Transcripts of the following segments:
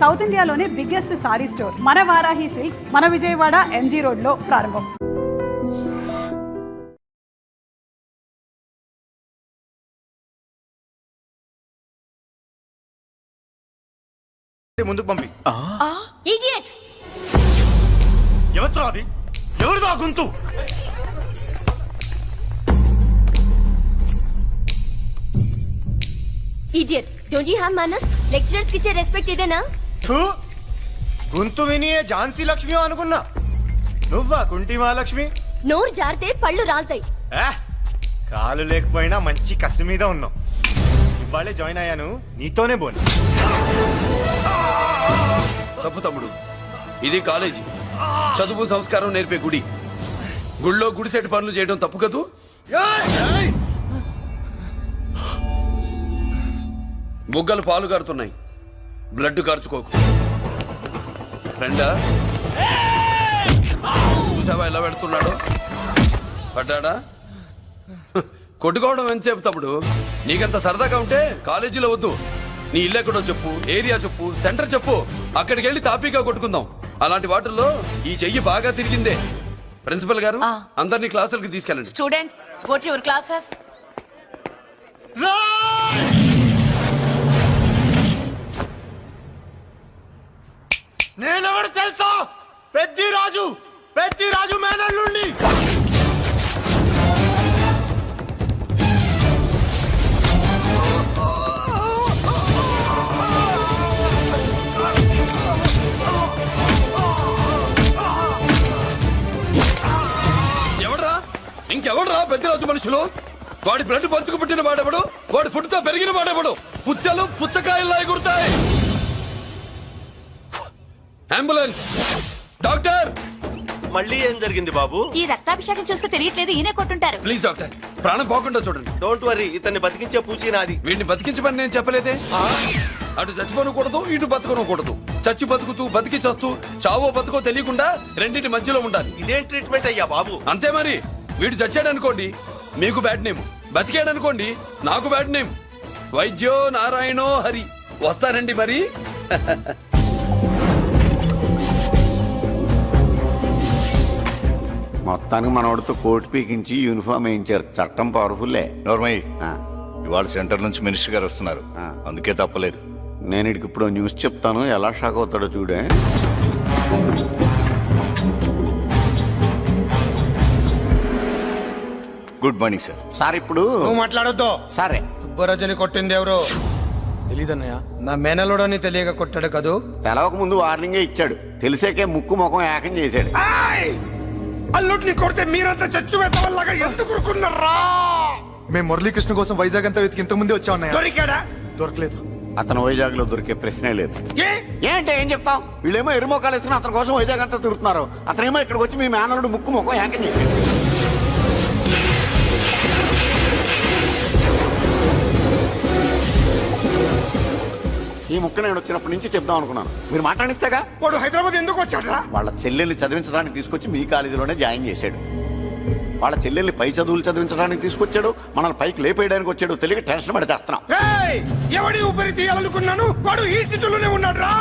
South ఇండియాలోనే biggest sorry store మన Varahi silks మన విజయవాడ ఎంజీ రోడ్ లో ప్రారంభం. ముందుకు పంపి. ఇడియట్ ఎవరితో అది? ఎవరిదో ఆ గొంతు? ఇడియట్ డోంట్ యు హావ్ మనస్? లెక్చరర్స్ కి ఇచ్చే రెస్పెక్ట్ ఇదేనా? గొంతు విని ఝాన్సీ లక్ష్మి అనుకున్నా. నువ్వా కుంటి మహాలక్ష్మి? నోరు జారితే పళ్ళు రాల్తాయి. కాలు లేకపోయినా మంచి కసి మీద ఉన్నావు. ఇవాళే జాయిన్ అయ్యాను, నీతోనే బోను. తప్పు తమ్ముడు, ఇది కాలేజీ, చదువు సంస్కారం నేర్పే గుడి. గుళ్ళో గుడిసెట్ పనులు చేయడం తప్పు కదూ? బుగ్గలు పాలు గారుతున్నాయి, బ్లడ్ కార్చుకోకు. ఫ్రెండా, చూసావా ఎలా పెడుతున్నాడు? పడ్డాడా? కొట్టుకోవడం ఎంతసేపు తమ్ముడు? నీకంత సరదాగా ఉంటే కాలేజీలో వద్దు. నీ ఇల్లు ఎక్కడో చెప్పు, ఏరియా చెప్పు, సెంటర్ చెప్పు, అక్కడికి వెళ్ళి తాపీగా కొట్టుకుందాం. అలాంటి వాటిల్లో ఈ చెయ్యి బాగా తిరిగిందే. ప్రిన్సిపల్ గారు, అందరినీ క్లాసులకి తీసుకెళ్ళండి. Students, go to your classes. నేనెవరు తెలుసా? పెద్దిరాజు, పెద్దిరాజు మేనల్లుండి. ఎవడ్రా? ఇంకెవడ్రా పెద్దిరాజు మనుషులు? వాడి బ్లడ్ పంచుకు పుట్టిన వాడెవడు? వాడి ఫుడ్ తో పెరిగిన వాడెవడు? పుచ్చలు పుచ్చకాయల్లా ఎగురుతాయి. Ambulance, doctor. మళ్ళీ ఏం జరిగింది బాబు? ఈ రక్తాభిషేకం చూస్తే తెలియట్లేదు, ఈయనే కొట్టుంటారు. ప్లీజ్ డాక్టర్, ప్రాణం పోకుండా చూడండి. డోంట్ వరీ, ఇతన్ని బతికించే పూచి నాది. వీడిని బతికించమని నేను చెప్పలేదే. అటు చచ్చిపోనకూడదు, ఇటు బతకనకూడదు. చచ్చి బతుకుతూ బతికి చస్తూ చావో బతుకో తెలియకుండా రెండింటి మధ్యలో ఉండాలి. ఇదేం ట్రీట్మెంట్ అయ్యా బాబు? అంతే మరి. వీడు చచ్చాడనుకోండి మీకు బ్యాడ్ నేమ్, బతికాడనుకోండి నాకు బ్యాడ్ నేమ్. వైద్యో నారాయణో హరి. వస్తారండి మరి. మొత్తానికి మనవాడితో కోట్ పీకించి యూనిఫామ్ వేయించారు. చట్టం పవర్ఫుల్లే. నోర్మయ్య, ఇవాళ సెంటర్ నుంచి మినిస్టర్ గారు వస్తున్నారు, అందుకే తప్పలేదు. నేను ఇడికి ఇప్పుడు న్యూస్ చెప్తాను, ఎలా షాక్ అవుతాడో చూడే. Good morning sir. సార్ ఇప్పుడు నువ్వు మాట్లాడొద్దు. సరే, సుబ్బరాజుని కొట్టింది ఎవరు తెలీదన్నయ్య. నా మేనలోడని తెలియక కొట్టాడు కదూ. తెలవక ముందు వార్నింగే ఇచ్చాడు, తెలిసాకే ముక్కు ముఖం ఏకం చేశాడు. అల్లుడిని కొడితే మీరంతా చచ్చు వెతవల్లాగా ఎందుకు ఊరుకున్నారా? మేము మురళీకృష్ణ కోసం వైజాగ్ అంతా వెతికి ఇంత ముందే వచ్చా ఉన్నాయా? దొరికాడా? దొరకలేదు. అతను వైజాగ్ లో దొరికే ప్రశ్నే లేదు. ఏంటే ఏం చెప్తావు? వీళ్ళేమో ఎరుమోకాలు వేసుకుని అతని కోసం వైజాగ్ అంతా తిరుగుతున్నారు. అతనేమో ఇక్కడికి వచ్చి మీ మేనలుడు ముక్కు ముఖం ఏకం చేశాడు. ఈ ముక్క నేను వచ్చినప్పటి నుంచి చెప్దాం అనుకున్నాను, మీరు మాట్లాడిస్తేగా. వాడు హైదరాబాద్ ఎందుకు వచ్చాడరా? వాళ్ళ చెల్లెల్ని చదివించడానికి తీసుకొచ్చి మీ కాలేజీలోనే జాయిన్ చేశాడు. వాళ్ళ చెల్లెల్ని పై చదువులు చదివించడానికి తీసుకొచ్చాడు, మనల్ని పైకి లేపేయడానికి వచ్చాడు. తెలియక టెన్షన్ పడి చేస్తున్నాం. ఎవడి ఊపిరి తీయాలనుకున్నాను, వాడు ఈ సిటీలోనే ఉన్నాడు రా.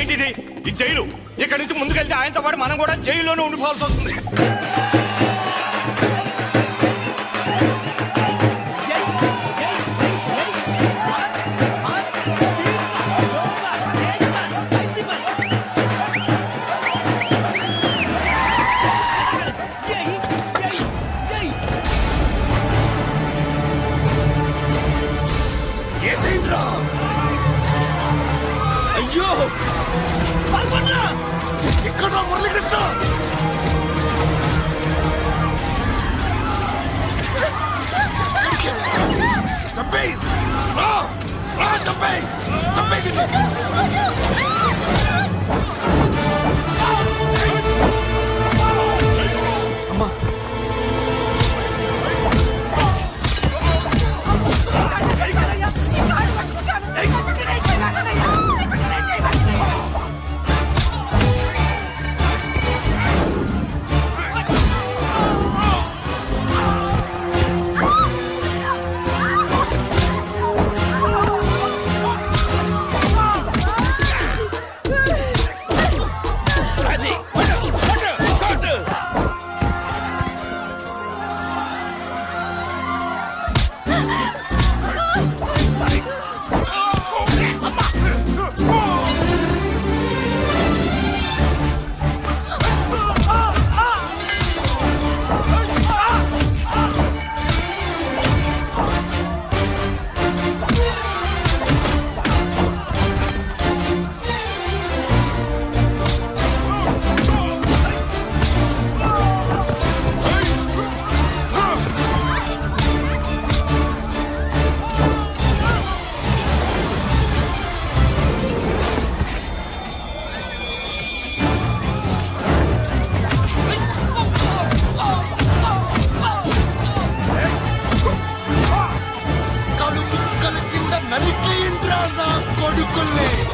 ఏంటిది? ఈ జైలు. ఇక్కడ నుంచి ముందుకెళ్తే ఆయనతో పాటు మనం కూడా జైల్లోనే ఉండిపోవాల్సి వస్తుంది. అయ్యో, ఇక్కడ మురళీకృష్ణ. చంపేయ్, చంపేయ్, చంపేయ్. అమ్మా, మమ్మల్ని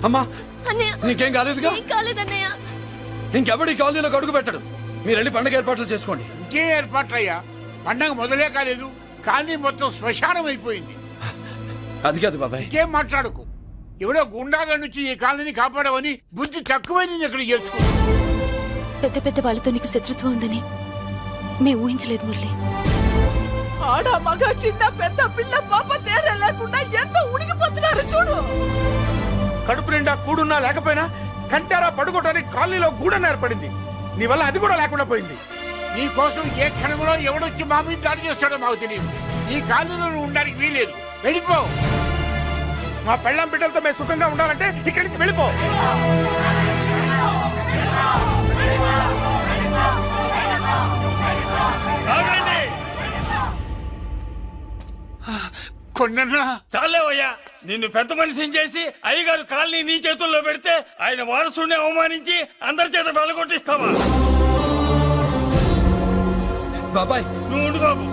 అమ్మా అన్నయ్య నీకేం కాలేదుగా? ఏం కాలేదన్నయ్య. ఇంకెవడి కాలనీలోకి అడుగు పెట్టడు. మీరు వెళ్ళి పండుగ ఏర్పాట్లు చేసుకోండి. ఇంకే ఏర్పాట్లయ్యా? పండగ మొదలే కాలేదు, కానీ మొత్తం శ్మశానం అయిపోయింది. అది కాదు బాబాయ్. ఇంకేం మాట్లాడుకో. ఎవడో గుండాగా నుంచి ఈ కాలనీని కాపాడవని బుద్ధి తక్కువై నేను ఇక్కడ చేర్చుకో. పెద్ద పెద్ద వాళ్ళతో నీకు శత్రుత్వం ఉందని మేము ఊహించలేదు మురళి. ఆడ మగ చిన్న పెద్ద పిల్ల పాప తేడా లేకుండా ఎంత ఉడికిపోతున్నారు చూడు. కడుపు నిండా కూడున్నా లేకపోయినా కంటారా పడుకోవటానికి కాలనీలో గూడన ఏర్పడింది. నీ వల్ల అది కూడా లేకుండా పోయింది. నీ కోసం ఏ క్షణంలో ఎవడొచ్చి మా మీద దాడి చేస్తాడో మాకు తెలియదు. ఈ కాలనీలో నువ్వు ఉండడానికి వీలేదు. వెళ్ళిపో. మా పెళ్ళాం బిడ్డలతో మేము సుఖంగా ఉండాలంటే ఇక్కడి నుంచి వెళ్ళిపో. కొండన్నా చాలేవయ్యా, నిన్ను పెద్ద మనిషిని చేసి అయ్యగారు కాలనీ నీ చేతుల్లో పెడితే ఆయన వారసుని అవమానించి అందరి చేత వెళ్ళగొట్టిస్తావా? బాబాయ్ నువ్వు ఉండు బాబు.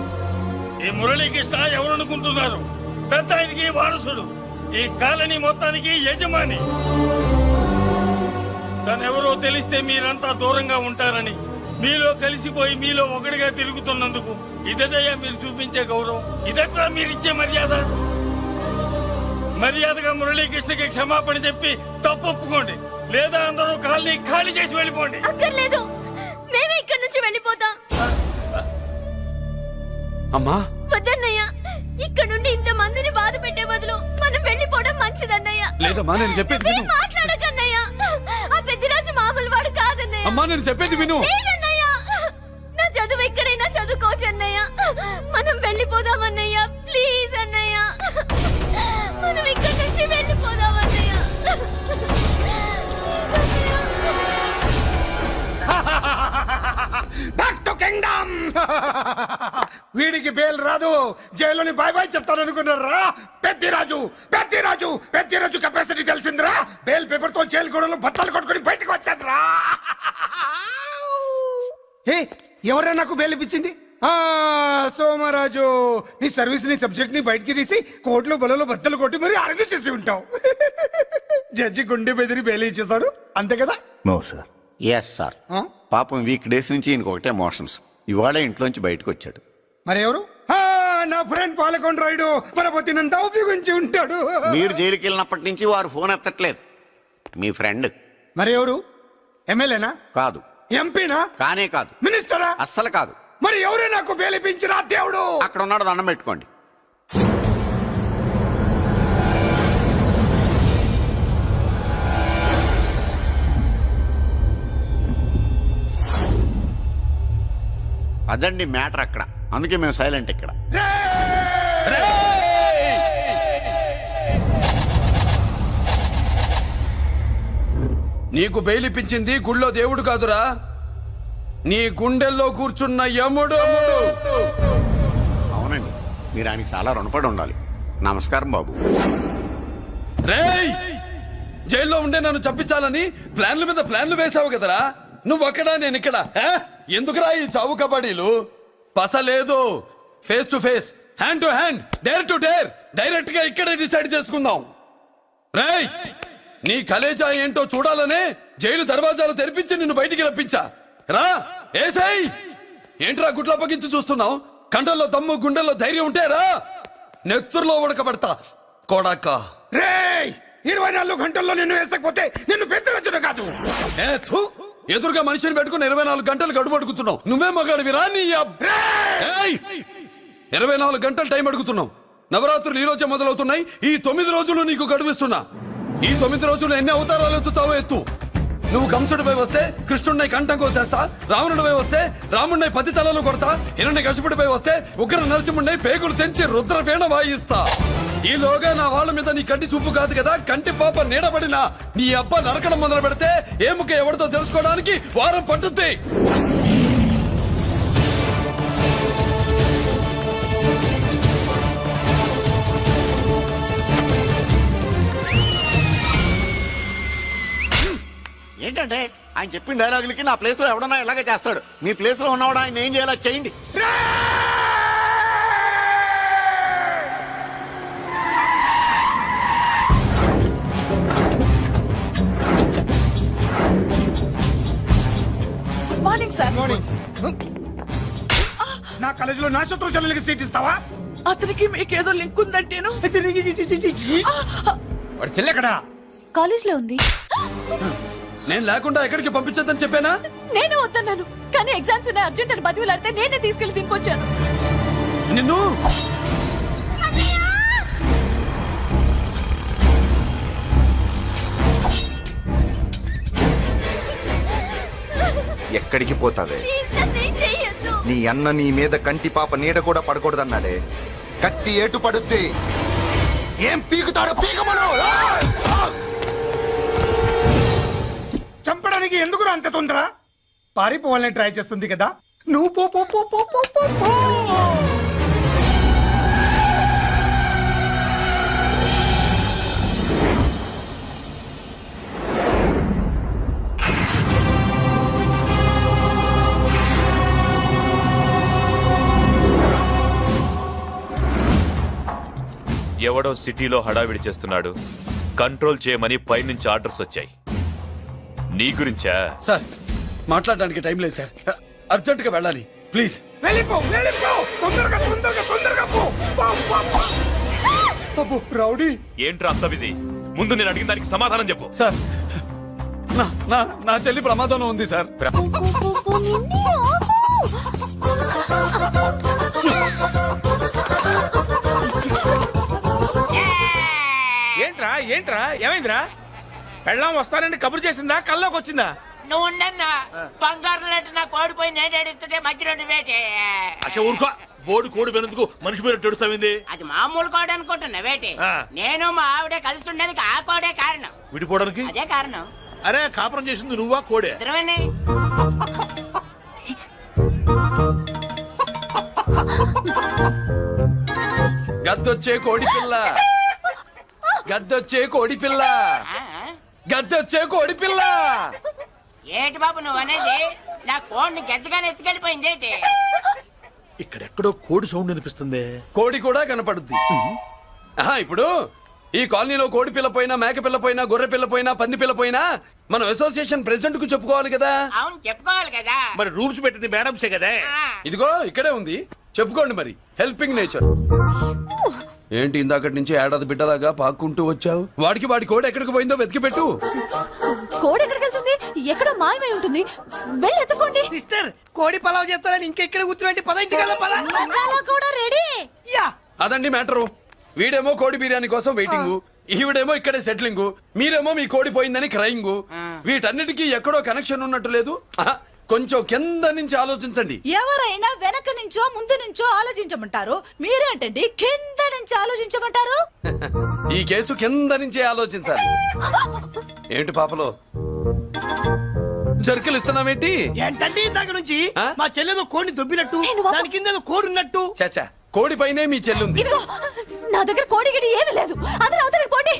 ఈ మురళీకృష్ణ ఎవరనుకుంటున్నారు? పెద్ద ఆయనకి వారసుడు, ఈ కాలనీ మొత్తానికి యజమాని. తనెవరో తెలిస్తే మీరంతా దూరంగా ఉంటారని మీలో కలిసిపోయి మీలో ఒకటిగా తిరుగుతున్నందుకు ఇదయ్యా మీరు చూపించే గౌరవం. ఇదట్లా మీరిచ్చే మర్యాద. మర్యాదగా మురళీకృష్ణకి క్షమాపణ చెప్పి తప్పొప్పుకోండి, లేదా అందరూ కాలనీ ఖాళీ చేసి వెళ్ళిపోండి. అక్కర్లేదు, మేమే ఇక్కడి నుంచి వెళ్ళిపోతాం. అమ్మా వద్దన్నయ్య, ఇక్కడ నుండి ఇంత మందిని బాధ పెట్టే బదులు మనం వెళ్ళిపోవడం మంచిదన్నయ్య. లేదమ్మా, నేను చెప్పేది విను. మాట్లాడకన్నయ్య, ఆ పెద్దిరాజు మామూలు వాడు కాదన్నయ్య. అమ్మా నేను చెప్పేది విను. లేదన్నయ్య, నా చదువు ఎక్కడైనా చదువుకోవచ్చు అన్నయ్య. మనం వెళ్ళిపోదామన్నయ్య, ప్లీజ్ అన్నయ్య. మనం ఇక్కడి నుంచి వెళ్ళిపోదామన్నయ్య. Back to kingdom. వీడికి బెయిల్ రాదు, జైల్లోని బాయ్ బాయ్ చెప్తాను అనుకున్నారా? పెద్దిరాజు పెద్దిరాజు పెద్దిరాజు కెపాసిటీ తెలిసిందిరా. బెయిల్ పేపర్ తో జైలు గోడలు బట్టలు కొట్టుకుని బయటకు వచ్చాడ్రా. ఎవరా నాకు బెయిల్ ఇప్పించింది? సోమరాజు, నీ సర్వీస్ నీ సబ్జెక్ట్ ని బయటికి తీసి కోర్టులో బలలో బద్దలు కొట్టి మరి అరుగు చేసి ఉంటావు. జడ్జి గుండె బెదిరి బెయిల్ ఇచ్చేసాడు, అంతే కదా? No sir. Yes sir. పాపం వీక్ డేస్ నుంచి ఈయనకొకటే మోషన్స్. ఇవాళ ఇంట్లోంచి బయటకు వచ్చాడు. మరి ఎవరు? నా ఫ్రెండ్ పాలకొండ రాయుడు పరపతినంతా ఉపయోగించి ఉంటాడు. మీరు జైలుకి వెళ్ళినప్పటి నుంచి వారు ఫోన్ ఎత్తట్లేదు. మీ ఫ్రెండ్. మరి ఎవరు? ఎమ్మెల్యేనా? కాదు. ఎంపీనా? కానే కాదు. మినిస్టరా? అస్సలు కాదు. మరి ఎవరే నాకు బేలిపించిన దేవుడు? అక్కడ ఉన్నాడు, దండం పెట్టుకోండి. అదండి మ్యాటర్ అక్కడ. అందుకే మేము సైలెంట్ ఇక్కడ. నీకు బెయిలిపించింది గుళ్ళో దేవుడు కాదురా, నీ గుండెల్లో కూర్చున్న యముడు. అవునండి, మీరు ఆయనకి చాలా రుణపడి ఉండాలి. నమస్కారం బాబు. రేయ్, జైల్లో ఉండే నన్ను చంపించాలని ప్లాన్ల మీద ప్లాన్లు వేసావు కదరా. నువ్వు అక్కడ నేను ఇక్కడ. ఎందుకురా ఈ చావు కబడ్డీలు? పసలేదు. Face to face, hand to hand, dare to dare, direct గా ఇక్కడే డిసైడ్ చేసుకుందాం. రేయ్, నీ కలేజా ఏంటో చూడాలనే జైలు దర్వాజాలు తెరిపించి నిన్ను బయటికి రప్పించా. రా ఏసై, ఏంట్రా గుడ్ల పగించి చూస్తున్నావు? కండల్లో దమ్ము గుండెల్లో ధైర్యం ఉంటేరా నెత్తురులో ఉడకబడతా కొడాక. రేయ్ 24 గంటల్లో నిన్ను వేసకపోతే నిన్ను పెద్దరచ్చును కాదు. ఏ థు, ఎదురుగా మనిషిని పెట్టుకుని 24 గంటలు గడుపు అడుగుతున్నావు. నువ్వే మగాడివిరా నీ ఏయ్! 24 గంటలు టైం అడుగుతున్నావు. నవరాత్రులు ఈ రోజే మొదలవుతున్నాయి. ఈ 9 రోజులు నీకు గడువిస్తున్నా. ఈ 9 రోజులు ఎన్ని అవతారాలు ఎత్తుతావో ఎత్తు. నువ్వు కంసుడిపై వస్తే కృష్ణుడిని కంఠం కోసేస్తా, రావణుడిపై వస్తే రాముడిని 10 తలలు కొడతా, హిరణ్య కశిపుడిపై వస్తే ఉగ్ర నరసింహుడిని పేగులు తెంచి రుద్రపీణ వాయిస్తా. ఈలోగా నా వాళ్ళ మీద నీ కంటి చూపు కాదు కదా, కంటి పాప నీడబడినా నీ అబ్బ నరకడం మొదలు పెడితే ఏముక ఎవరితో తెలుసుకోవడానికి వారం పట్టుద్ది. ఏంటంటే ఆయన చెప్పిన డైలాగులకి నా ప్లేస్ లో ఎవడన్నా ఇలాగే చేస్తాడు. మీ ప్లేస్ లో ఉన్నవాడు ఆయన ఏం చేయాలో చేయండి. Morning sir. నా కాలేజీలో నా శత్రు చెల్లెలకి సీట్ ఇస్తావా? అతనికి మీకేదో లింక్ ఉందంటేను. వాడు చెల్లెక్కడా? కాలేజ్ లో ఉంది. నేను లేకుండా ఎక్కడికి పంపించొద్దని చెప్పానా? నేను వద్దన్నాను, కానీ ఎగ్జామ్స్ ఉన్నాయి అర్జెంట్ అని బతిలాడితే నేనే తీసుకెళ్లి దింపొచ్చాను. నిన్ను ఎక్కడికి పోతావే? ప్లీజ్ నన్నేం చెయ్యొద్దు. నీ అన్న నీ మీద కంటి పాప నీడ కూడా పడకూడదన్నాడే. కత్తి ఏటు పడుద్ది. ఏం పీకుతాడో పీకమను. చంపడానికి ఎందుకు అంత తొందర? పారిపోవాలని ట్రై చేస్తుంది కదా. నువ్వు పో పో పో పో పో పో పో. ఎవడో సిటీలో హడావిడి చేస్తున్నాడు, కంట్రోల్ చేయమని పైనుంచి ఆర్డర్స్ వచ్చాయి. నీ గురించా? సార్ మాట్లాడడానికి టైం లేదు సార్, అర్జెంట్ గా వెళ్ళాలి ప్లీజ్. వెళ్ళిపో వెళ్ళిపో, తొందరగా తొందరగా తొందరగా పో. పో, పో, పో. అబ్బో, రౌడీ ఏంట్రా అంత బిజీ? ముందు నేను అడిగిన దానికి సమాధానం చెప్పు. సార్ నా నా నా చెల్లి ప్రమాదంలో ఉంది సార్. ఏంట్రా ఏంట్రా ఏమైందిరా? పెళ్ళాం వస్తానండి కబురు చేసిందా, కల్లోకి వచ్చిందా? నువ్వు ఉండన్నా బంగారం లాంటి నా కోడిపోయి నేను ఏడుస్తుంటే మధ్యలో నువ్వేటే. అసలు ఊరుకో, బోర్డు కోడి పెనందుకు మనిషి మీద తెడుస్తావింది. అది మామూలు కోడి అనుకుంటున్నా వేటే. ఆ. నేను మా ఆవిడే కలిసి ఉండడానికి ఆ కోడే కారణం. విడిపోవడానికి? అదే కారణం. అరే కాపురం చేసింది నువ్వా కోడే? ఇద్దరమేనే. గద్దొచ్చే కోడి పిల్ల, గద్దొచ్చే కోడి పిల్ల, ఆ? గద్దొచ్చే కోడి పిల్ల. ఏంటి బాబు నువ్వు అనేది? నా కోడిని గెద్దగానే ఎత్తుకెళ్ళిపోయింది ఏంటి? ఇక్కడెక్కడో కోడి సౌండ్ అనిపిస్తుంది. కోడి కూడా కనపడుద్ది. ఆహా, ఇప్పుడు ఈ కాలనీలో కోడి పిల్ల పోయినా, మేక పిల్ల పోయినా, గొర్రె పిల్ల పోయినా, పంది పిల్ల పోయినా మనం అసోసియేషన్ ప్రెసిడెంట్ కు చెప్పుకోవాలి కదా. అవును చెప్పుకోవాలి కదా. మరి రూల్స్ పెట్టింది మేడమ్సే కదా. ఆ. ఇదిగో ఇక్కడే ఉంది, చెప్పుకోండి మరి. Helping nature. ఏంటి ఇందాకటి నుంచి ఏడాది బిడ్డలాగా పాక్కుంటూ వచ్చావు? వాడికి వాడి కోడి ఎక్కడికి పోయిందో వెతికి పెట్టు. కోడి ఎక్కడికి వెళ్తుంది? ఎక్కడో మాయమై ఉంటుంది. వెళ్ళి ఎత్తుకోండి. సిస్టర్ కోడి పలావ్ చేస్తారని ఇంకెక్కడ కూర్చోండి. పద ఇంటికి పద. మసాలా కూడా రెడీ. అదండి మ్యాటరు. వీడేమో కోడి బిర్యానీ కోసం వెయిటింగ్, ఈవిడేమో ఇక్కడే సెటిలింగ్, మీరేమో మీ కోడి పోయిందని క్రయింగ్. వీటన్నిటికీ ఎక్కడో కనెక్షన్ ఉన్నట్టు లేదు. ఆహా, కొంచెం కింద నుంచి ఆలోచించండి. ఎవరైనా వెనక నుంచో ముందు నుంచో ఆలోచించమంటారు, మీరేంటండి కింద నుంచి ఆలోచించమంటారు? ఈ కేసు కింద నుంచే ఆలోచించాలి. ఏంటి పాపలో జర్కలు ఇస్తున్నావేంటి? ఏంటంటే ఇందాక నుంచి ఆ? మా చెల్లెదో కోడిని దొబ్బినట్టు, నేను బాబు. దాని కింద కోడి ఉన్నట్టు. చాచా, కోడి పైనే మీ చెల్లుంది. ఇదిగో నా దగ్గర కోడి గిడి ఏమీ లేదు. అందరూ అవతలకి పోండి.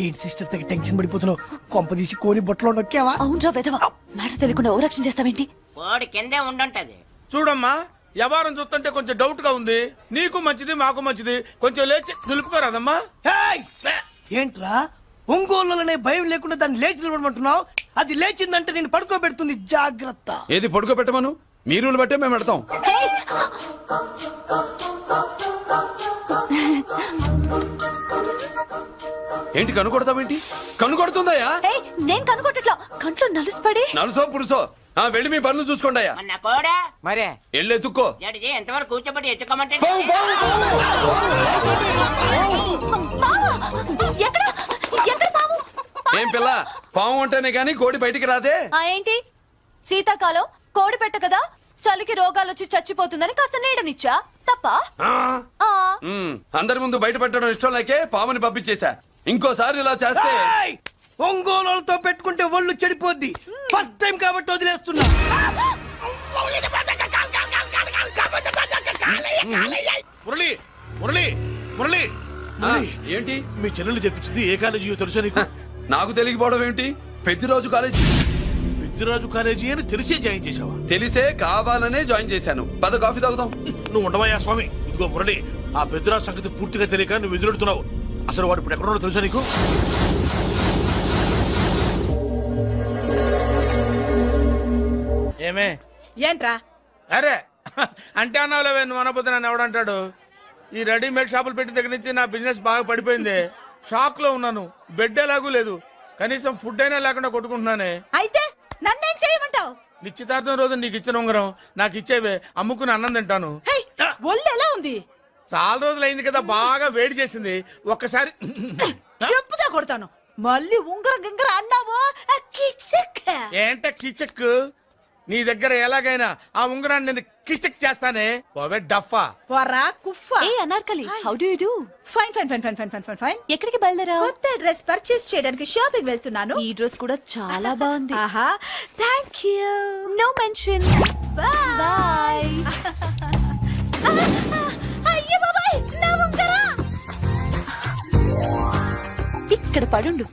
ఏంటి సిస్టర్ తగ్గ టెన్షన్ పడిపోతున్నావు? కొంప తీసి కోడి బొట్టలో నొక్కావా? అవునరా వెధవ, మ్యాటర్ తెలియకుండా ఓ రక్షణ చేస్తావేంటి? కోడి కిందే ఉండుంటది. చూడమ్మా, వ్యవహారం చూస్తుంటే కొంచెం డౌట్ గా ఉంది. నీకు మంచిది మాకు మంచిది, కొంచెం లేచి నిలుపుకోరాదమ్మా. ఏంట్రా ఒంగోలులోనే భయం లేకుండా దాన్ని లేచి నిలబడమంటున్నావు? అది లేచిందంటే నేను పడుకోబెడుతుంది, జాగ్రత్త. ఏది పడుకోబెట్టమను? మీ రూల్ బట్టే మేము పెడతాం. ఏంటి కనుకొడతావేంటి? కనుకొడుతుందయ్యా? నేను కనుగొట్టట్లా, కంట్లో నలుసుపడి. నలుసో పురుసో వెళ్ళి మీ పనులు చూసుకోండి అయ్యా. మరే వెళ్ళి ఎత్తుక్కో. ఎంతవరకు కూర్చోబెట్టి ఎత్తుకోమంటే ఎక్కడ ఎక్కడ పాము? ఏం పిల్ల, పాము ఉంటేనే గాని కోడి బయటికి రాదే. ఏంటి శీతాకాలం కోడి పెట్ట కదా, చలికి రోగాలు వచ్చి చచ్చిపోతుందని కాస్త నీడనిచ్చా తప్ప. అందరి ముందు బయట పెట్టడం ఇష్టం లేకే పాముని పంపించేశా. ఇంకోసారి ఇలా చేస్తే ఒంగోలుతో పెట్టుకుంటే ఒళ్ళు చెడిపోద్ది. ఫస్ట్ టైం కాబట్టి వదిలేస్తున్నా. మురళి మురళి మురళి ఏంటి మీ చెల్లెలు చెప్పించింది ఏ కాలేజీ తెలుసా నీకు? నాకు తెలియకపోవడం ఏంటి? పెద్దిరాజు కాలేజీ. పెద్దిరాజు కాలేజీ అని తెలిసే జాయిన్ చేసావా? తెలిసే కావాలనే జాయిన్ చేశాను. పద కాఫీ తాగుదాం. నువ్వు ఉండవయ్యా స్వామి. ఇదిగో మురళి, ఆ పెద్దిరాజు సంగతి పూర్తిగా తెలియక నువ్వు ఎదురెడుతున్నావు. అసలు వాడు ఇప్పుడు ఎక్కడున్నాడో తెలుసా నీకు? ఏమే ఏంట్రా? అరే అంటే అన్నావులేవే, నువ్వు అనబోతే నన్ను ఎవడంటాడు? ఈ రెడీమేడ్ షాపులు పెట్టిన దగ్గర నుంచి నా బిజినెస్ బాగా పడిపోయింది. షాక్ లో ఉన్నాను. బెడ్ ఎలాగూ లేదు, కనీసం ఫుడ్ అయినా లేకుండా కొట్టుకుంటున్నానే. అయితే నన్నేం చేయమంటావు? నిశ్చితార్థం రోజు నీకు ఇచ్చిన ఉంగరం నాకు ఇచ్చేవే, అమ్ముకుని అన్నం తింటాను. హై, ఒళ్ళు ఎలా ఉంది? చాలా రోజులు అయింది కదా, బాగా వేడి చేసింది. ఒక్కసారి చెప్పుదా కొడతాను. మళ్ళీ ఉంగరం గింగర అన్నావో కిచక్. ఏంట కిచక్? నీ దగ్గర ఎలాగైనా ఆ ఉంగరాన్ని నేను కిచక్ చేస్తానే. పోవే డఫా. పోరా కుఫా. ఏ Anarkali, how do you do? Fine fine fine fine fine fine fine fine. ఎక్కడికి బయలుదేరావు? కొత్త డ్రెస్ పర్చేస్ చేయడానికి షాపింగ్ వెళ్తున్నాను. ఈ డ్రెస్ కూడా చాలా బాగుంది. ఆహా, thank you. No mention. Bye. అయ్యో బాబాయ్, నా ఉంగరం ఇక్కడ పడుండు.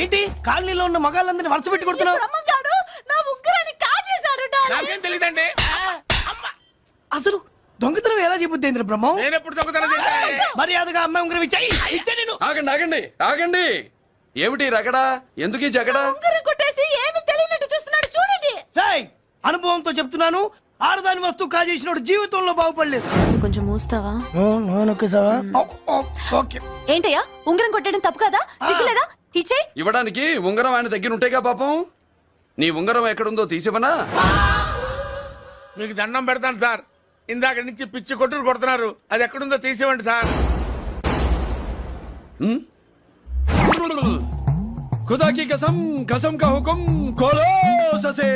ఏంటి కాలనీలో ఉన్న మగాళ్ళందరినీ వరుస పెట్టి కొడుతున్నావు? బ్రహ్మంగాడు నా ఉంగరాన్ని కాజేశాడు. నాకేం తెలియదండి. అసలు దొంగతనం ఎలా చెబుద్ది బ్రహ్మం? నేను ఎప్పుడు దొంగతనం చేశాను? మర్యాదగా అమ్మాయి ఉంగరం ఇచ్చాయి. నేను ఆగండి ఆగండి ఆగండి. ఏమిటి రగడా? ఎందుకు ఈ జగడా? ఉంగరం కొట్టేసి ఏమీ తెలియనట్టు చూస్తున్నాడు, చూడండి. రేయ్, అనుభవంతో చెప్తున్నాను, ఆడదాని వస్తువు కాజేసినోడు జీవితంలో బాగుపడలేదు. కొంచెం మూస్తావా? ఓకే. ఏంటయ్యా, ఉంగరం కొట్టడం తప్పు కదా? సిగ్గులేదా? ఇచ్చే. ఇవ్వడానికి ఉంగరం ఆయన దగ్గర ఉంటేగా పాపం. నీ ఉంగరం ఎక్కడుందో తీసివనా? మీకు దండం పెడతాను సార్, ఇందాక నుంచి పిచ్చి కొట్టుడు కొడుతున్నారు. అది ఎక్కడుందో తీసివ్వండి సార్. खुदा की कसम कसम का हुकुम खोलो ससे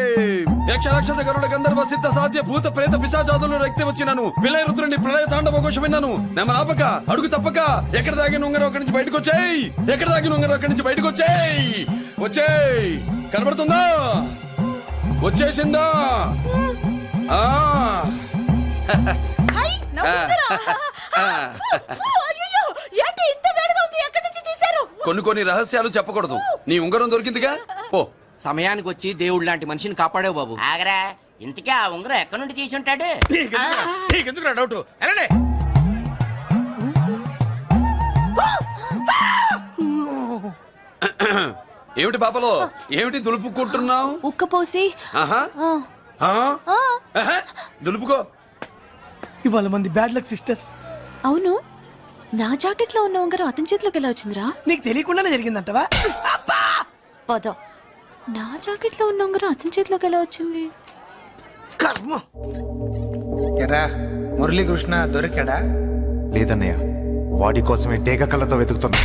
యక్ష రాక్షస గరుడ గంధర్వ సిద్ధ సాధ్య భూత ప్రేత పిశాచాదులు రక్తి వచ్చినాను విలయ రుద్రుని ప్రళయ తాండవ ఘోష విన్నాను. నెమలాపక అడుగు తప్పక ఎక్కడ దాగిన ఉంగరం అక్కడి నుంచి బయటకు వచ్చేయ్. ఎక్కడ దాగిన ఉంగరం అక్కడి నుంచి బయటకు వచ్చేయ్. వచ్చేయ్. కనబడుతుందా? వచ్చేసిందా? ఆ హై, నా ఉంగరం. అయ్యో, ఏంటి ఇంత వేడిగా ఉంది? ఎక్కడి నుంచి తీశారు? కొన్ని రహస్యాలు చెప్పకూడదు. నీ ఉంగరం దొరికిందిగా, పో. సమయానికి వచ్చి దేవుడు లాంటి మనిషిని కాపాడావు బాబు. ఆగరా, ఇంతకీ ఆ ఉంగరం ఎక్కడి నుండి తీసి ఉంటాడు? నీకెందుకు డౌట్? వెళ్ళండి. ఏమిటి పాపలో, ఏమిటి దులుపుకుంటున్నావు? ఉక్కపోసి. ఆహా. ఆహా. దులుపుకో. ఇవాళ మంది బ్యాడ్ లక్ సిస్టర్. అవును, నా జాకెట్ లో ఉన్న ఉంగరం అతని చేతిలోకి ఎలా వచ్చిందిరా? నీకు తెలియకుండానే జరిగిందంటవా? పద. నా జాకెట్ లో ఉన్న ఉంగరం అతని చేతిలోకి ఎలా వచ్చింది? కర్మ. ఎరా మురళీకృష్ణ దొరికాడా? లేదన్నయ్య, వాడి కోసమే డేగ కళ్ళతో వెతుకుతున్నా.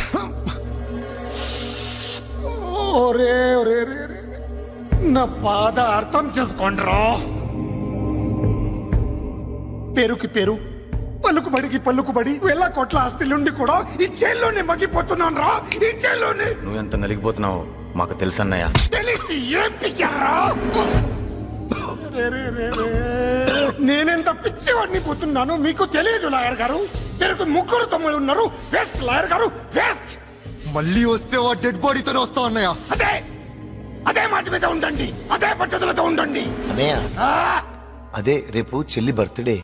ఒరే ఒరే ఒరే ఒరే. నా బాధ అర్థం చేసుకోండిరా. పేరుకి పేరు, పలుకుబడికి పలుకుబడి వేల కోట్ల ఆస్తిలుండి కూడా ఈ జైల్లోనే మగ్గిపోతున్నాను రా. ఈ జైల్లోనే. నువ్వెంత నలిగిపోతున్నావు మాకు తెలుసన్నయ్య. తెలిసి ఏం పిక్కారా? నేనెంత పిచ్చివాడిని పోతున్నాను మీకు తెలియదు లాయర్ గారు. పేరుకు ముగ్గురు తమ్ముళ్ళు ఉన్నారు. వేస్ట్ లాయర్ గారు, వేస్ట్. మళ్ళీ వస్తే ఆ డెడ్ బాడీతోనే వస్తావు అన్నయ్య. అదే అదే మాట మీద ఉండండి, అదే పట్టుదలతో ఉండండి. అన్నయ్య, అదే రేపు చెల్లి బర్త్డే.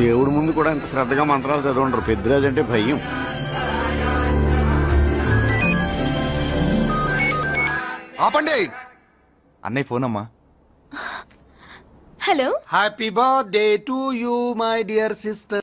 దేవుడి ముందు కూడా ఇంత శ్రద్ధగా మంత్రాలు చదవంటారు. పెద్దిరాజు అంటే భయం. ఆపండి. అన్నయ్య ఫోన్ అమ్మా. Hello happy birthday to you my dear sister.